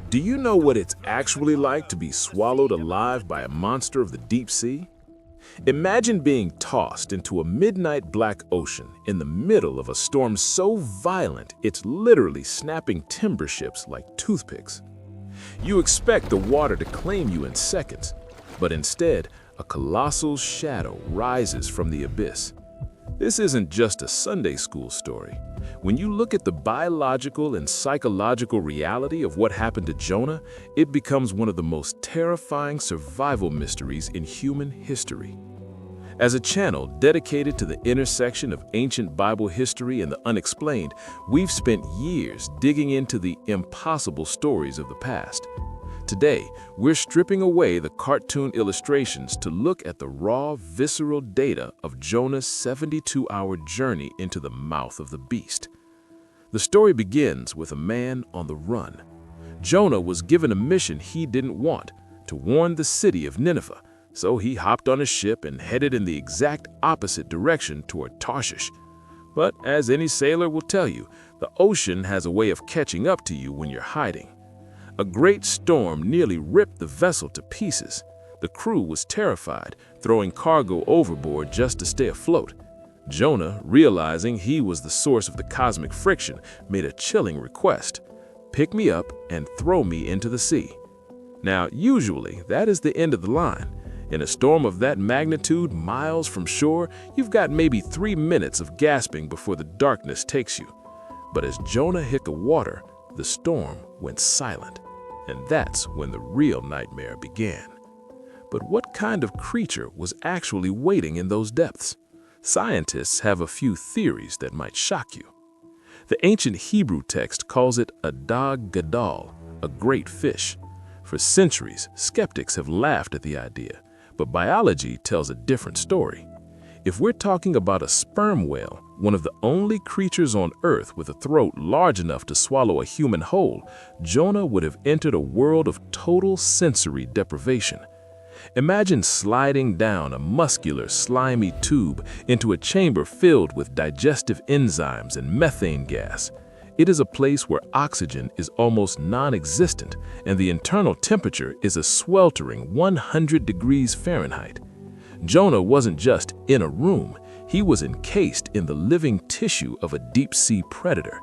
Do you know what it's actually like to be swallowed alive by a monster of the deep sea? Imagine being tossed into a midnight black ocean in the middle of a storm so violent it's literally snapping timber ships like toothpicks. You expect the water to claim you in seconds, but instead, a colossal shadow rises from the abyss. This isn't just a Sunday school story. When you look at the biological and psychological reality of what happened to Jonah, it becomes one of the most terrifying survival mysteries in human history. As a channel dedicated to the intersection of ancient Bible history and the unexplained, we've spent years digging into the impossible stories of the past. Today, we're stripping away the cartoon illustrations to look at the raw, visceral data of Jonah's 72-hour journey into the mouth of the beast. The story begins with a man on the run. Jonah was given a mission he didn't want, to warn the city of Nineveh, so he hopped on a ship and headed in the exact opposite direction toward Tarshish. But as any sailor will tell you, the ocean has a way of catching up to you when you're hiding. A great storm nearly ripped the vessel to pieces. The crew was terrified, throwing cargo overboard just to stay afloat. Jonah, realizing he was the source of the cosmic friction, made a chilling request: "Pick me up and throw me into the sea." Now, usually, that is the end of the line. In a storm of that magnitude, miles from shore, you've got maybe 3 minutes of gasping before the darkness takes you. But as Jonah hit the water, the storm went silent. And that's when the real nightmare began. But what kind of creature was actually waiting in those depths? Scientists have a few theories that might shock you. The ancient Hebrew text calls it a dag gadol, a great fish. For centuries, skeptics have laughed at the idea, but biology tells a different story. If we're talking about a sperm whale, one of the only creatures on Earth with a throat large enough to swallow a human whole, Jonah would have entered a world of total sensory deprivation. Imagine sliding down a muscular, slimy tube into a chamber filled with digestive enzymes and methane gas. It is a place where oxygen is almost non-existent, and the internal temperature is a sweltering 100 degrees Fahrenheit. Jonah wasn't just in a room, he was encased in the living tissue of a deep-sea predator.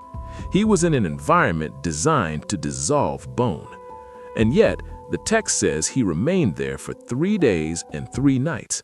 He was in an environment designed to dissolve bone. And yet, the text says he remained there for 3 days and 3 nights.